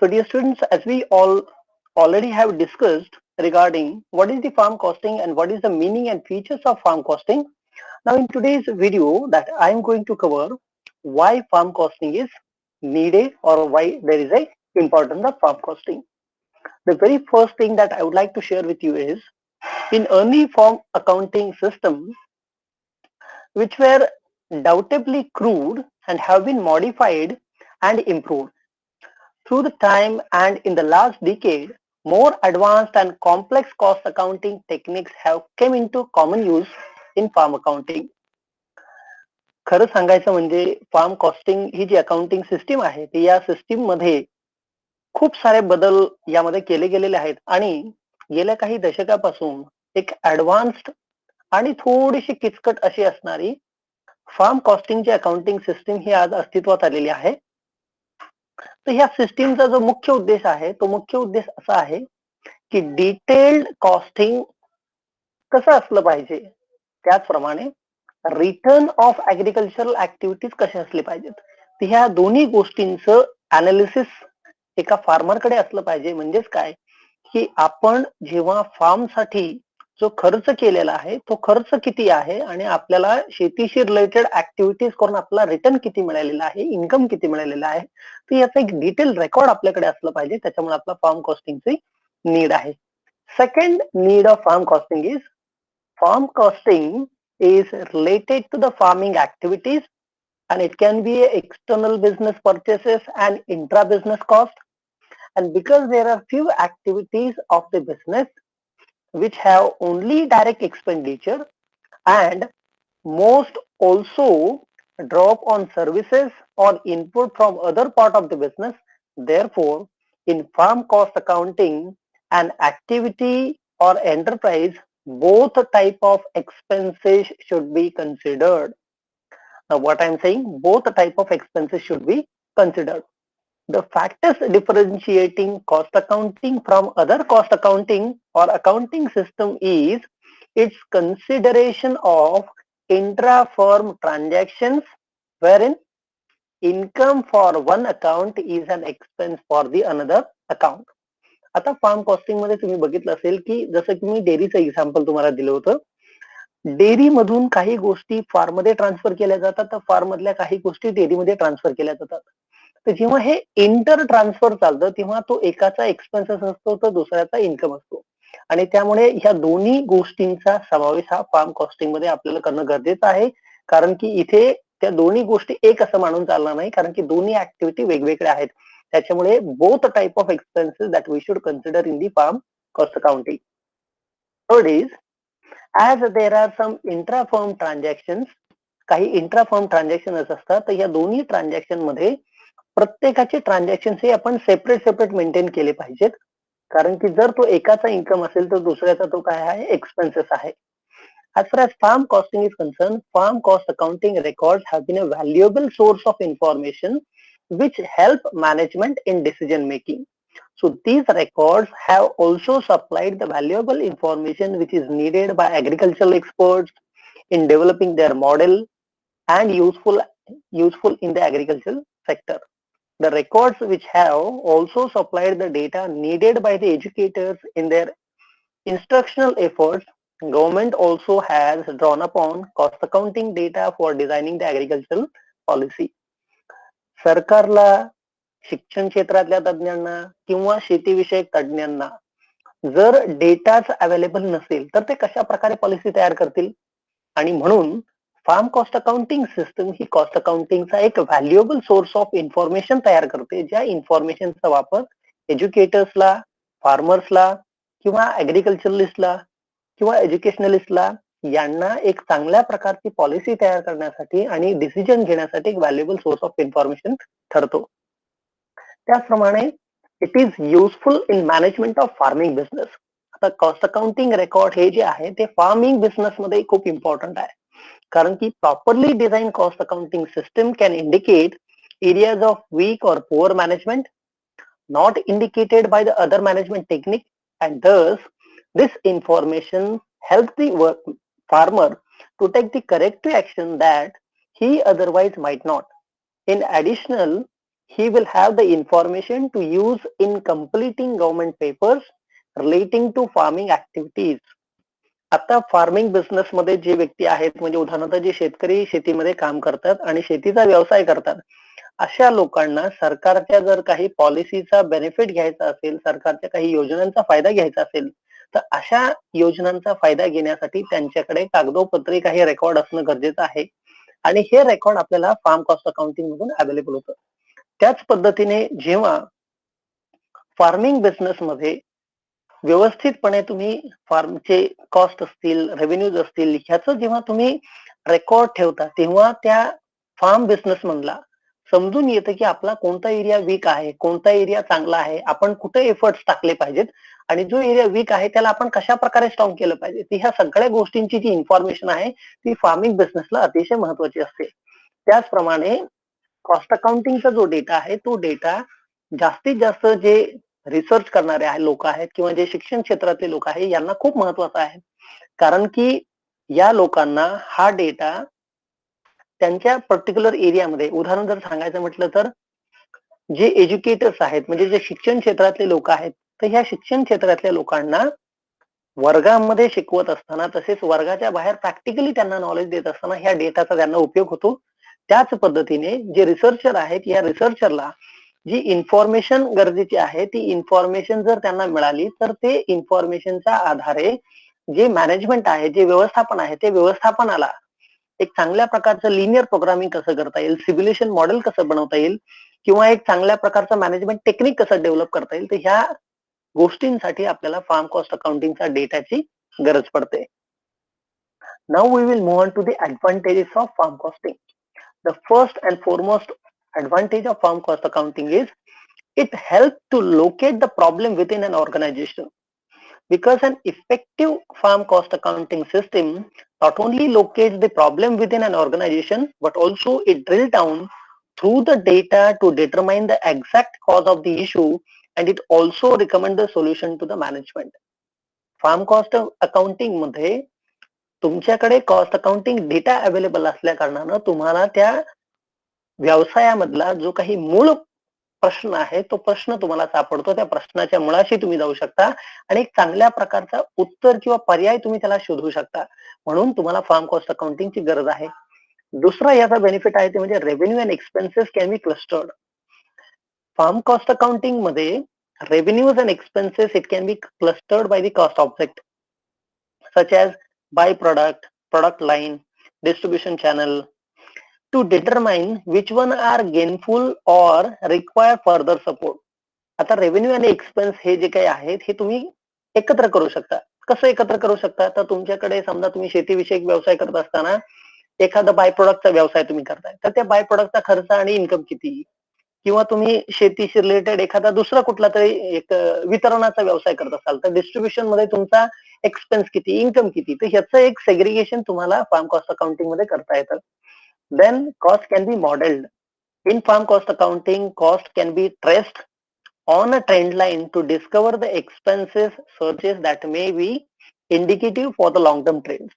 So dear students, as we all already have discussed regarding what is the farm costing and what is the meaning and features of farm costing. Now in today's video that I am going to cover why farm costing is needed or why there is a importance of farm costing. The very first thing that I would like to share with you is in early farm accounting system which were doubtably crude and have been modified and improved through the time, and in the last decade, more advanced and complex cost accounting techniques have come into common use in farm accounting. खरं सांगायचं म्हणजे form costing ही जी accounting system आहे ती या system मध्ये खूप सारे बदल यामध्ये केले गेलेले आहेत आणि गेल्या काही दशकापासून एक ऍडव्हान्स्ड आणि थोडीशी किचकट अशी असणारी फार्म कॉस्टिंगची अकाउंटिंग सिस्टीम ही आज अस्तित्वात आलेली आहे. तर ह्या सिस्टीमचा जो मुख्य उद्देश आहे तो मुख्य उद्देश असा आहे की डिटेल्ड कॉस्टिंग कसं असलं पाहिजे, त्याचप्रमाणे रिटर्न ऑफ ऍग्रिकल्चरल ऍक्टिव्हिटीज कसे असले पाहिजेत. तर ह्या दोन्ही गोष्टींचं अनालिसिस एका फार्मरकडे असलं पाहिजे. म्हणजेच काय की आपण जेव्हा फार्मसाठी जो खर्च केलेला आहे तो खर्च किती आहे आणि आपल्याला शेतीशी रिलेटेड ऍक्टिव्हिटीज करून आपला रिटर्न किती मिळालेला आहे, इन्कम किती मिळालेला आहे, तर याचा एक डिटेल रेकॉर्ड आपल्याकडे असलं पाहिजे. त्याच्यामुळे आपला फार्म कॉस्टिंगची नीड आहे. Second need of farm costing is related to the farming activities, and it can be external business purchases and intra-business cost. And because there are few activities of the business which have only direct expenditure and most also drop on services or input from other part of the business, therefore in farm cost accounting an activity or enterprise both type of expenses should be considered. Now what I am saying, both type of expenses should be considered. The factors differentiating cost accounting from other cost accounting or accounting system is its consideration of intra-firm transactions wherein income for one account is an expense for the another account. आता form costing मध्ये तुम्ही बघितलं असेल की जसं की मी डेअरीचं example तुम्हाला दिलं होतं, डेअरी मधून काही गोष्टी फार्म मध्ये ट्रान्सफर केल्या जातात तर फार्म मधल्या काही गोष्टी डेअरी मध्ये ट्रान्सफर केल्या जातात. तर जेव्हा हे इंटर ट्रान्सफर चालतं तेव्हा तो एकाचा एक्सपेन्सेस असतो तर दुसऱ्याचा इन्कम असतो आणि त्यामुळे ह्या दोन्ही गोष्टींचा समावेश हा फार्म कॉस्टिंग मध्ये आपल्याला करणं गरजेचं आहे. कारण की इथे त्या दोन्ही गोष्टी एक असं मानून चालणार नाही, कारण की दोन्ही ऍक्टिव्हिटी वेगवेगळ्या आहेत. त्याच्यामुळे both type of expenses that we should consider in the farm cost accounting. Third is as there are some intra-firm transactions, काही इंट्रा-फर्म ट्रान्झॅक्शन्स असतात, तर या दोन्ही ट्रान्झॅक्शन मध्ये प्रत्येकाचे ट्रान्झॅक्शन हे आपण सेपरेट मेंटेन केले पाहिजेत. कारण की जर तो एकाचा इन्कम असेल तर दुसऱ्याचा तो काय आहे, एक्सपेन्सेस आहे. As far as farm costing is concerned, farm cost accounting records have been a valuable source of information which help management in decision making. So these records have also supplied the valuable information which is needed by agricultural experts in developing their model and useful in the agricultural sector. The records which have also supplied the data needed by the educators in their instructional efforts. Government also has drawn upon cost accounting data for designing the agricultural policy. सरकारला, शिक्षण क्षेत्रातल्या तज्ञांना किंवा शेतीविषयक तज्ञांना जर डेटाच available नसेल तर ते कशा प्रकारे पॉलिसी तयार करतील. आणि म्हणून फार्म कॉस्ट अकाउंटिंग सिस्टम ही कॉस्ट अकाउंटिंगचा एक व्हॅल्युएबल सोर्स ऑफ इन्फॉर्मेशन तयार करते, ज्या इन्फॉर्मेशनचा वापर एज्युकेटर्सला, फार्मर्सला किंवा ऍग्रिकल्चरलिस्टला किंवा एज्युकेशनलिस्टला यांना एक चांगल्या प्रकारची पॉलिसी तयार करण्यासाठी आणि डिसिजन घेण्यासाठी एक व्हॅल्युएबल सोर्स ऑफ इन्फॉर्मेशन ठरतो. त्याचप्रमाणे it is useful in management of farming business. आता कॉस्ट अकाउंटिंग रेकॉर्ड हे जे आहे ते फार्मिंग बिझनेस मध्ये खूप इम्पॉर्टंट आहे. कारण की properly design cost accounting system can indicate areas of weak और poor management not indicated by the other management technique, and thus this information helps the farmer to take the corrective action that he otherwise might not. In addition, he will have the information to use in completing government papers relating to farming activities. आता farming business मध्ये जे व्यक्ती आहेत म्हणजे उदाहरणार्थ जे शेतकरी शेतीमध्ये काम करतात आणि शेतीचा व्यवसाय करतात, अशा लोकांना सरकारच्या जर काही पॉलिसीचा बेनिफिट घ्यायचा असेल, सरकारच्या काही योजनांचा फायदा घ्यायचा असेल, तर अशा योजनांचा फायदा घेण्यासाठी त्यांच्याकडे कागदोपत्री काही रेकॉर्ड असणं गरजेचं आहे आणि हे रेकॉर्ड आपल्याला फार्म कॉस्ट अकाउंटिंग मधून अवेलेबल होतं. त्याच पद्धतीने जेव्हा फार्मिंग बिझनेस मध्ये व्यवस्थितपणे तुम्ही फार्मचे कॉस्ट असतील, रेव्हेन्यूज असतील, ह्याचं जेव्हा तुम्ही रेकॉर्ड ठेवता, तेव्हा त्या फार्म बिझनेसमनला समजून येतं की आपला कोणता एरिया वीक आहे, कोणता एरिया चांगला आहे, आपण कुठे एफर्ट्स टाकले पाहिजेत आणि जो एरिया वीक आहे त्याला आपण कशा प्रकारे स्ट्रॉंग केलं पाहिजे. ह्या सगळ्या गोष्टींची जी इन्फॉर्मेशन आहे ती फार्मिंग बिझनेसला अतिशय महत्वाची असते. त्याचप्रमाणे कॉस्ट अकाउंटिंगचा जो डेटा आहे तो डेटा जास्तीत जास्त जे रिसर्च करणारे आहे लोक आहेत किंवा जे शिक्षण क्षेत्रातले लोक आहेत यांना खूप महत्वाचा आहे. कारण की या लोकांना हा डेटा त्यांच्या पर्टिक्युलर एरियामध्ये, उदाहरण जर सांगायचं म्हटलं तर जे एज्युकेटर्स आहेत म्हणजे जे शिक्षण क्षेत्रातले लोक आहेत, तर ह्या शिक्षण क्षेत्रातल्या लोकांना वर्गामध्ये शिकवत असताना तसेच वर्गाच्या बाहेर प्रॅक्टिकली त्यांना नॉलेज देत असताना ह्या डेटाचा त्यांना उपयोग होतो. त्याच पद्धतीने जे रिसर्चर आहेत, या रिसर्चरला जी इन्फॉर्मेशन गरजेची आहे ती इन्फॉर्मेशन जर त्यांना मिळाली तर ते इन्फॉर्मेशनच्या आधारे जे मॅनेजमेंट आहे, जे व्यवस्थापन आहे, ते व्यवस्थापनाला एक चांगल्या प्रकारचं लिनियर प्रोग्रामिंग कसं करता येईल, सिम्युलेशन मॉडेल कसं बनवता येईल किंवा एक चांगल्या प्रकारचं मॅनेजमेंट टेक्निक कसं डेव्हलप करता येईल, तर ह्या गोष्टींसाठी आपल्याला फार्म कॉस्ट अकाउंटिंगच्या डेटाची गरज पडते. Now we will move on to the advantages of farm costing. The first and foremost advantage of farm cost accounting is it helps to locate the problem within an organization, because an effective farm cost accounting system not only locates the problem within an organization but also it drill down through the data to determine the exact cause of the issue, and it also recommend the solution to the management. Farm cost accounting मध्ये तुमच्याकडे cost accounting data available असल्या कारणानं तुम्हाला त्या व्यवसायामधला जो काही मूळ प्रश्न आहे तो प्रश्न तुम्हाला सापडतो. त्या प्रश्नाच्या मुळाशी तुम्ही जाऊ शकता आणि एक चांगल्या प्रकारचा उत्तर किंवा पर्याय तुम्ही त्याला शोधू शकता. म्हणून तुम्हाला फार्म कॉस्ट अकाउंटिंगची गरज आहे. दुसरा याचा बेनिफिट आहे ते म्हणजे revenue and expenses can be clustered. Farm cost accounting मध्ये revenues and expenses it can be clustered by the cost object such as byproduct, product line, distribution channel to determine which one are gainful or require further support. आता revenue आणि expense हे जे काही आहेत हे तुम्ही एकत्र करू शकता. कसं एकत्र करू शकता, तर तुमच्याकडे समजा तुम्ही शेतीविषयक व्यवसाय करत असताना एखादा बाय प्रोडक्टचा व्यवसाय तुम्ही करताय, तर त्या बाय प्रोडक्टचा खर्च आणि इन्कम किती, किंवा तुम्ही शेतीशी रिलेटेड एखादा दुसरा कुठला तरी एक वितरणाचा व्यवसाय करत असाल तर डिस्ट्रीब्युशन मध्ये तुमचा एक्सपेन्स किती, इन्कम किती, तर ह्याचं एक सेग्रिगेशन तुम्हाला फार्म कॉस्ट अकाउंटिंग मध्ये करता येतं. Then cost can be modelled. In farm cost accounting cost can be traced on a trend line to discover the expenses searches that may be indicative for the long term trends.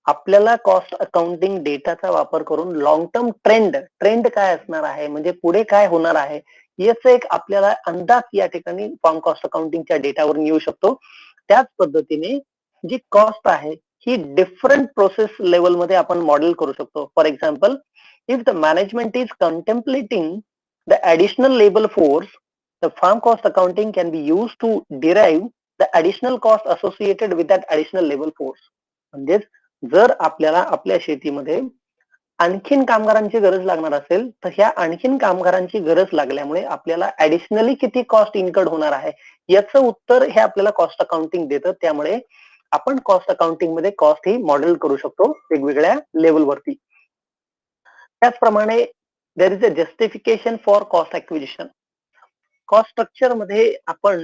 आपल्याला cost accounting डेटाचा वापर करून long term trend काय असणार आहे, म्हणजे पुढे काय होणार आहे याचा एक आपल्याला अंदाज या ठिकाणी फार्म कॉस्ट अकाउंटिंगच्या डेटावरून येऊ शकतो. त्याच पद्धतीने जी कॉस्ट आहे ही डिफरंट प्रोसेस लेवल मध्ये आपण मॉडेल करू शकतो. For example, if the management is contemplating the additional labour force, the farm cost accounting can be used to derive the additional cost associated with that additional labor force. म्हणजेच जर आपल्याला आपल्या शेतीमध्ये आणखीन कामगारांची गरज लागणार असेल तर ह्या आणखीन कामगारांची गरज लागल्यामुळे आपल्याला ऍडिशनली किती कॉस्ट इन्कर्ड होणार आहे याचं उत्तर हे आपल्याला कॉस्ट अकाउंटिंग देतं. त्यामुळे आपण कॉस्ट अकाउंटिंग मध्ये कॉस्ट ही मॉडेल करू शकतो वेगवेगळ्या लेवलवरती. त्याचप्रमाणे there is a justification for cost acquisition. Cost structure मध्ये आपण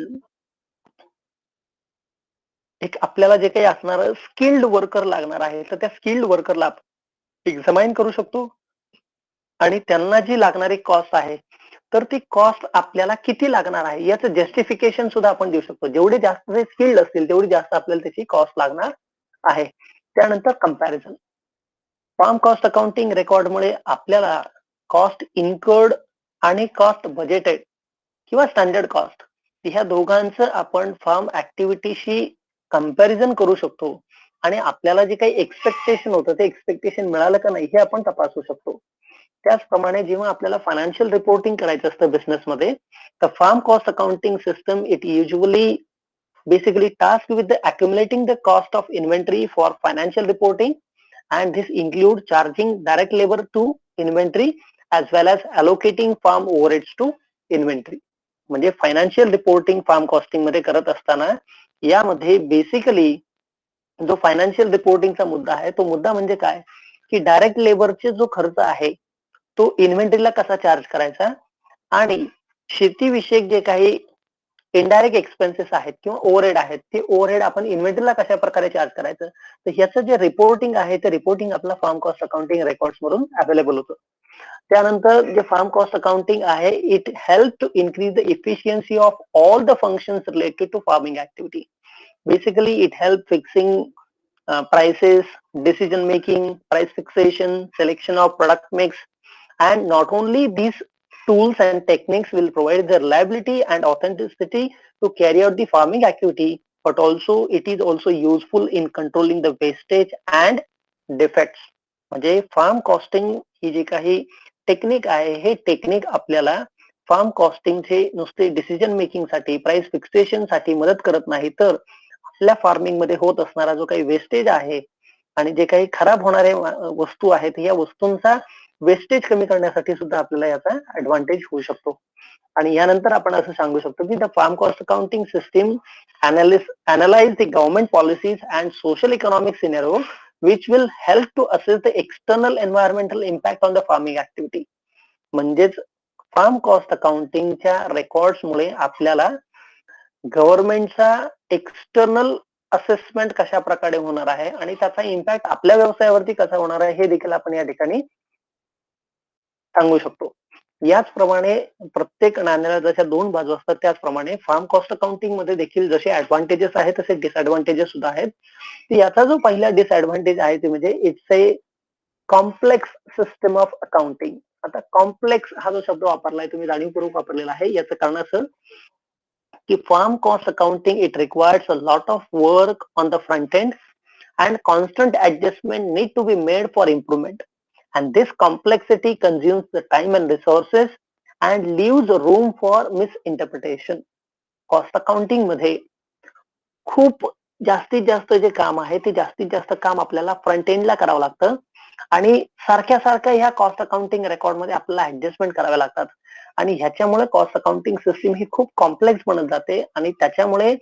एक आपल्याला जे काही असणार स्किल्ड वर्कर लागणार आहे तर त्या स्किल्ड वर्करला आपण एक्झामाइन करू शकतो आणि त्यांना जी लागणारी कॉस्ट आहे तर ती कॉस्ट आपल्याला किती लागणार आहे याचं जस्टिफिकेशन सुद्धा आपण देऊ शकतो. जेवढे जास्त स्किल्ड असतील तेवढी जास्त आपल्याला त्याची कॉस्ट लागणार आहे. त्यानंतर कंपॅरिझन. फार्म कॉस्ट अकाउंटिंग रेकॉर्डमुळे आपल्याला कॉस्ट इन्कर्ड आणि कॉस्ट बजेटेड किंवा स्टँडर्ड कॉस्ट, ह्या दोघांचं आपण फार्म ऍक्टिव्हिटीशी कंपॅरिझन करू शकतो आणि आपल्याला जे काही एक्सपेक्टेशन होतं ते एक्सपेक्टेशन मिळालं का नाही हे आपण तपासू शकतो. त्याचप्रमाणे जेव्हा आपल्याला फायनान्शियल रिपोर्टिंग करायचं असतं बिझनेसमध्ये, तर farm cost accounting system it usually basically tasked with the accumulating the cost of inventory for financial reporting, and this include charging direct labor to inventory as well as allocating farm overheads to inventory. म्हणजे financial reporting form costing मध्ये करत असताना यामध्ये basically जो financial रिपोर्टिंगचा मुद्दा आहे तो मुद्दा म्हणजे काय की डायरेक्ट लेबरचे जो खर्च आहे तो इन्व्हेंटरीला कसा चार्ज करायचा आणि शेतीविषयक जे काही इनडायरेक्ट एक्सपेन्सेस आहेत किंवा ओव्हरहेड आहेत ते ओव्हरहेड आपण इन्व्हेंटरीला कशा प्रकारे चार्ज करायचं, तर ह्याचं जे रिपोर्टिंग आहे ते रिपोर्टिंग आपला फार्म कॉस्ट अकाउंटिंग रेकॉर्ड्स मधून अवेलेबल होतं. त्यानंतर जे फार्म कॉस्ट अकाउंटिंग आहे it help to increase the efficiency of all the functions related to farming activity. Basically it help fixing prices, decision making, price fixation, selection of product mix, and not only these tools and techniques will provide the reliability and authenticity to carry out the farming activity, but also it is also useful in controlling the wastage and defects. म्हणजे form costing ही जी काही technique आहे हे technique आपल्याला form कॉस्टिंगचे नुसते decision making साठी price fixation साठी मदत करत नाही, तर आपल्या फार्मिंग मध्ये होत असणारा जो काही वेस्टेज आहे आणि जे काही खराब होणारे वस्तू आहेत या वस्तूंचा वेस्टेज कमी करण्यासाठी सुद्धा आपल्याला याचा ऍडव्हान्टेज होऊ शकतो. आणि यानंतर आपण असं सांगू शकतो की the farm cost accounting system analyze the government policies and social economic scenario which will help to assess the external environmental impact on the farming activity. म्हणजेच फार्म कॉस्ट अकाउंटिंगच्या रेकॉर्ड्स मुळे आपल्याला गव्हर्नमेंटचा एक्सटर्नल असेसमेंट कशा प्रकारे होणार आहे आणि त्याचा इम्पॅक्ट आपल्या व्यवसायावरती कसा होणार आहे हे देखील आपण या ठिकाणी सांगू शकतो. याचप्रमाणे प्रत्येक नाण्याला जशा दोन बाजू असतात त्याचप्रमाणे फार्म कॉस्ट अकाउंटिंग मध्ये देखील जसे ऍडव्हान्टेजेस आहेत तसे डिसएडव्हान्टेजेस सुद्धा आहेत. याचा जो पहिला डिसएडव्हान्टेज आहे ते म्हणजे it's a complex system of accounting. आता कॉम्प्लेक्स हा जो शब्द वापरलाय तुम्ही जाणीवपूर्वक वापरलेला आहे, याचं कारण असं की farm cost accounting it requires a lot of work on the front end and constant adjustment need to be made for improvement, and this complexity consumes the time and resources and leaves room for misinterpretation. Cost accounting मध्ये खूप जास्तीत जास्त जे काम आहे ते जास्तीत जास्त काम आपल्याला फ्रंट एंडला करावं लागतं आणि सारख्या ह्या कॉस्ट अकाउंटिंग रेकॉर्ड मध्ये आपल्याला ऍडजस्टमेंट कराव्या लागतात आणि ह्याच्यामुळे कॉस्ट अकाउंटिंग सिस्टीम ही खूप कॉम्प्लेक्स बनत जाते आणि त्याच्यामुळे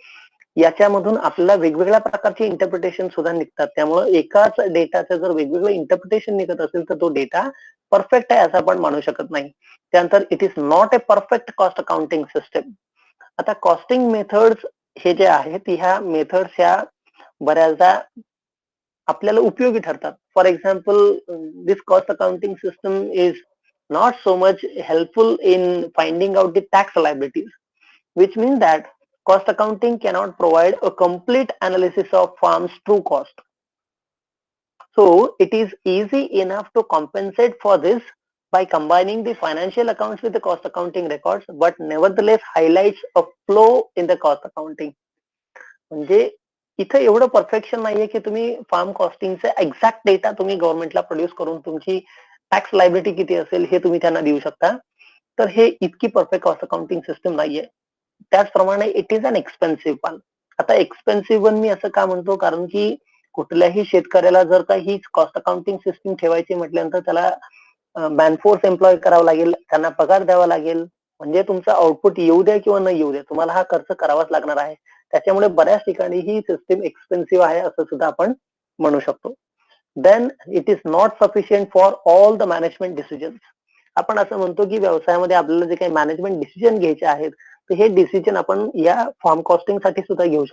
याच्यामधून आपल्याला वेगवेगळ्या प्रकारचे इंटरप्रिटेशन सुद्धा निघतात. त्यामुळे एकाच डेटाचं जर वेगवेगळं इंटरप्रिटेशन निघत असेल तर तो डेटा परफेक्ट आहे असं आपण मानू शकत नाही. त्यानंतर it is not a perfect cost accounting system. आता कॉस्टिंग मेथड्स हे जे आहेत ह्या मेथड्स ह्या बऱ्याचदा आपल्याला उपयोगी ठरतात. For example this cost accounting system is not so much helpful in finding out the tax liabilities, which means that cost accounting cannot provide a complete analysis of farm's true cost. So it is easy enough to compensate for this by combining the financial accounts with the cost accounting records, but nevertheless highlights a flaw in the cost accounting. म्हणजे इथे एवढं perfection नाहीये की तुम्ही form कॉस्टिंगचे exact data तुम्ही गव्हर्नमेंटला produce करून तुमची टॅक्स लायबिलिटी किती असेल हे तुम्ही त्यांना देऊ शकता. तर हे इतकी परफेक्ट कॉस्ट अकाउंटिंग सिस्टम नाहीये. त्याचप्रमाणे it is an expensive one. आता एक्सपेन्सिव्ह वन मी असं का म्हणतो, कारण की कुठल्याही शेतकऱ्याला जर का ही कॉस्ट अकाउंटिंग सिस्टीम ठेवायची म्हटल्यानंतर त्याला मॅनफोर्स एम्प्लॉय करावं लागेल, त्यांना पगार द्यावा लागेल, म्हणजे तुमचा आउटपुट येऊ द्या किंवा न येऊ द्या तुम्हाला हा खर्च करावाच लागणार आहे. त्याच्यामुळे बऱ्याच ठिकाणी ही सिस्टीम एक्सपेन्सिव्ह आहे असं सुद्धा आपण म्हणू शकतो. Then it is not sufficient for all the management decisions. आपण असं म्हणतो की व्यवसायामध्ये आपल्याला जे काही मॅनेजमेंट डिसिजन घ्यायचे आहेत तर हे डिसिजन आपण या फार्म कॉस्टिंग साठी सुद्धा घेऊ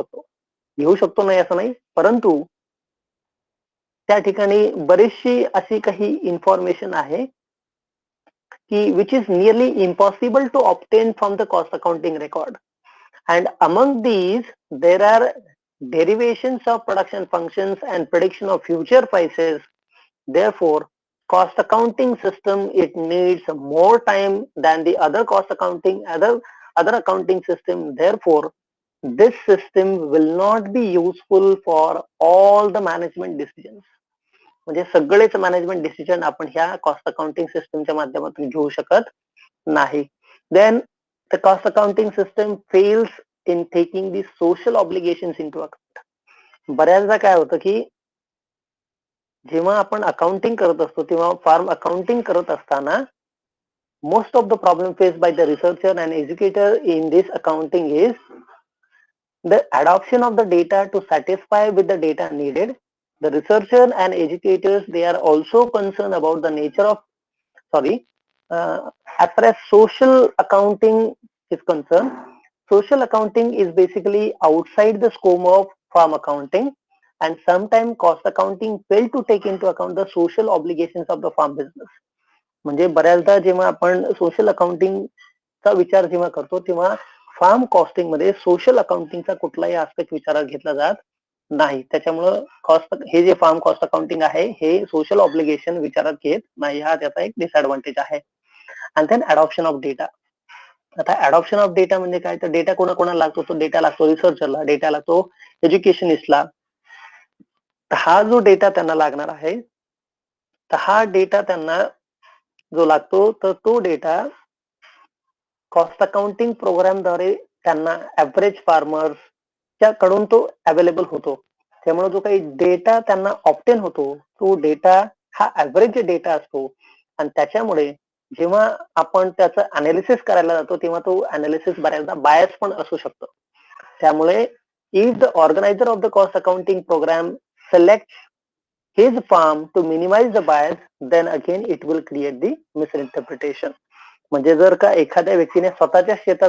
शकतो नाही असं नाही, परंतु त्या ठिकाणी बरीचशी अशी काही इन्फॉर्मेशन आहे की which is nearly impossible to obtain from the cost accounting record. And among these, there are derivations of production functions and prediction of future prices. Therefore, cost accounting system, it needs more time than the other cost accounting, other accounting system. Therefore, this system will not be useful for all the management decisions. म्हणजे सगळेच management decision आपण ह्या cost accounting सिस्टमच्या माध्यमातून घेऊ शकत नाही. Then the cost accounting system fails in taking the social obligations into account. बऱ्याचदा काय होतं की जेव्हा आपण अकाउंटिंग करत असतो तेव्हा फार्म अकाउंटिंग करत असताना most of the problem faced by the researcher and educator in this accounting is the adoption of the data to satisfy with the data needed. The researcher and educators, they are also concerned about the nature of, as far as social accounting is concerned, social accounting is basically outside the scope of farm accounting, and sometimes cost accounting fail to take into account the social obligations of the farm business. म्हणजे बऱ्याचदा जेव्हा आपण social अकाउंटिंगचा विचार जेव्हा करतो तेव्हा form costing मध्ये social अकाउंटिंगचा कुठलाही आस्पेक्ट विचारात घेतला जात नाही. त्याच्यामुळं कॉस्ट हे जे फार्म कॉस्ट अकाउंटिंग आहे हे सोशल ऑब्लिगेशन विचारात घेत नाही. हा त्याचा एक डिसएडव्हान्टेज आहे. And then adoption of data. आता अडॉप्शन ऑफ डेटा म्हणजे काय, तर डेटा कोणाकोणाला लागतो, तो डेटा लागतो रिसर्चरला, डेटा लागतो एज्युकेशनिस्टला. हा जो डेटा त्यांना लागणार आहे तर हा डेटा त्यांना जो लागतो तर तो डेटा कॉस्ट अकाउंटिंग प्रोग्रामद्वारे त्यांना ऍव्हरेज फार्मर्सच्या कडून तो अवेलेबल होतो. त्यामुळे जो काही डेटा त्यांना ऑप्टेन होतो तो डेटा हा ऍव्हरेज डेटा असतो आणि त्याच्यामुळे जेव्हा आपण त्याचं अनालिसिस करायला जातो तेव्हा तो अनालिसिस बऱ्याचदा बायस पण असू शकतो. त्यामुळे if the organiser of the cost accounting programme select his farm to minimize the bias, then again it will create the misinterpretation. म्हणजे जर का एखाद्या व्यक्तीने स्वतःच्या शेतात